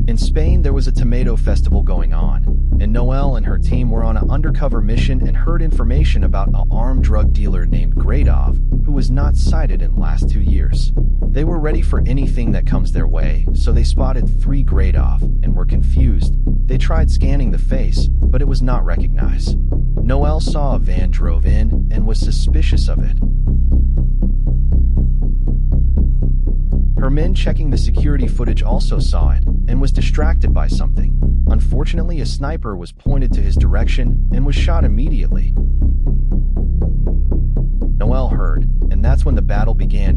In Spain, there was a tomato festival going on, and Noelle and her team were on an undercover mission and heard information about an armed drug dealer named Gradov, who was not sighted in the last 2 years. They were ready for anything that comes their way, so they spotted 3 Gradov and were confused. They tried scanning the face, but it was not recognized. Noelle saw a van drove in and was suspicious of it. Her men checking the security footage also saw it and was distracted by something. Unfortunately, a sniper was pointed to his direction and was shot immediately. Noelle heard, and that's when the battle began,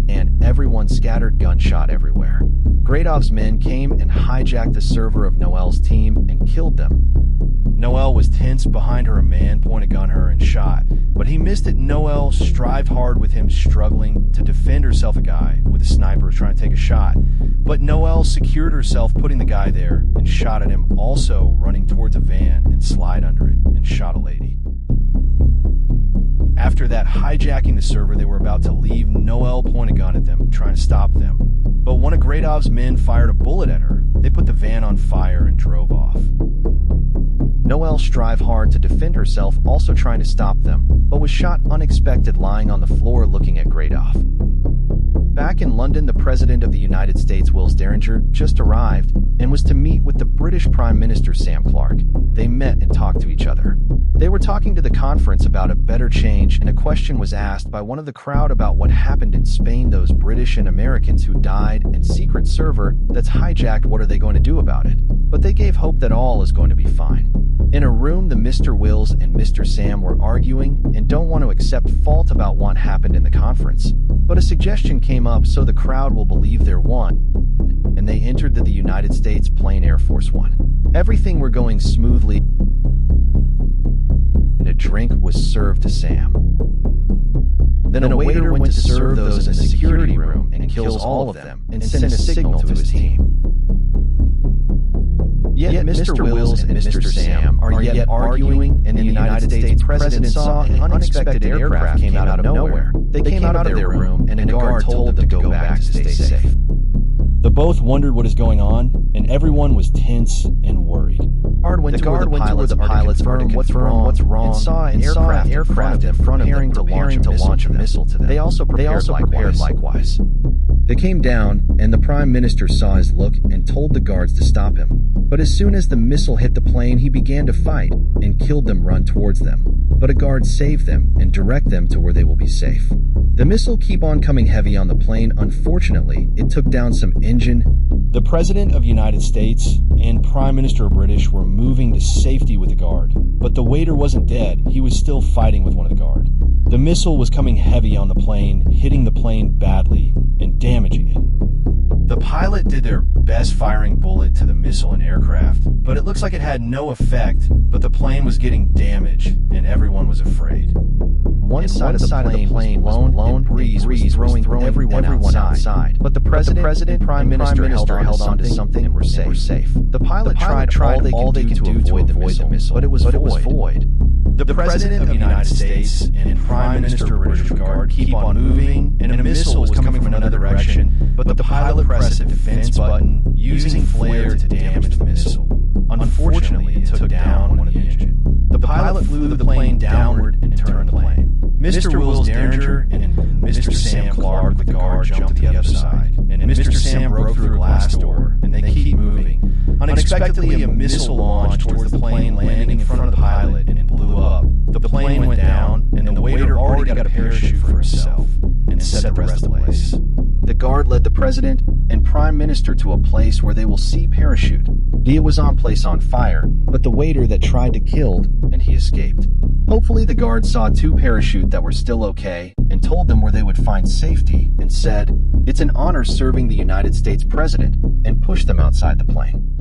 and everyone scattered, gunshot everywhere. Gradov's men came and hijacked the server of Noelle's team and killed them. Noelle was tense. Behind her, a man pointed a gun at her and shot, but he missed it. Noelle strived hard with him struggling to defend herself. A guy with a sniper was trying to take a shot, but Noelle secured herself, putting the guy there, and shot at him, also running towards a van and slid under it and shot a lady. After that, hijacking the server, they were about to leave. Noelle pointed a gun at them, trying to stop them, but one of Gradov's men fired a bullet at her. They put the van on fire and drove off. Noelle strived hard to defend herself, also trying to stop them, but was shot unexpected, lying on the floor looking at Gradov. Back in London, the President of the United States, Will Derringer, just arrived and was to meet with the British Prime Minister Sam Clark. They met and talked to each other. They were talking to the conference about a better change, and a question was asked by one of the crowd about what happened in Spain, those British and Americans who died, and secret server that's hijacked. What are they going to do about it? But they gave hope that all is going to be fine. In a room, the Mr. Wills and Mr. Sam were arguing and don't want to accept fault about what happened in the conference. But a suggestion came up so the crowd will believe they're one, and they entered the United States plane Air Force One. Everything were going smoothly, and a drink was served to Sam. Then a waiter went to serve those in the security room and kills all of them and sent a signal to his team. Yet Mr. Wills and Mr. Sam are yet arguing, and the United States President saw an unexpected aircraft came out of nowhere. They came out of their room, and a guard told them to go back to stay safe. The both wondered what is going on, and everyone was tense and worried. The guard went toward the pilots to confirm what's wrong, and saw an aircraft in front of them preparing to launch a missile to them. They also prepared likewise. They came down, and the Prime Minister saw his look and told the guards to stop him. But as soon as the missile hit the plane, he began to fight and killed them, run towards them. But a guard saved them and direct them to where they will be safe. The missile keep on coming heavy on the plane. Unfortunately, it took down some engine. The President of the United States and Prime Minister of British were moving to safety with the guard. But the waiter wasn't dead. He was still fighting with one of the guard. The missile was coming heavy on the plane, hitting the plane badly and damaging it. The pilot did their best firing bullet to the missile and aircraft, but it looks like it had no effect, but the plane was getting damaged and everyone was afraid. One side of the plane was blown, and breeze was throwing everyone outside. But the President and Prime Minister held on to something and were safe. The pilot tried all they could do to avoid the missile, but it was void. The President of the United States and Prime Minister of British Guard keep on moving, and a missile was coming from another direction, but the pilot pressed a defense button using flare to damage the missile. Unfortunately, it took down one of the engine. The pilot flew the plane downward and turned the plane. Mr. Wills Derringer and Mr. Sam Clark, the guard, jumped to the other side, and Mr. Sam broke through a glass door, and they keep moving. Unexpectedly, a missile launched towards the plane, landing in front of the pilot, and it blew up. The plane went down, and the waiter already got a parachute for himself and set the rest of the place. The guard led the President and Prime Minister to a place where they will see parachute. It was on place on fire, but the waiter that tried to killed, and he escaped. Hopefully the guard saw 2 parachute that were still okay and told them where they would find safety and said, "It's an honor serving the United States President," and pushed them outside the plane.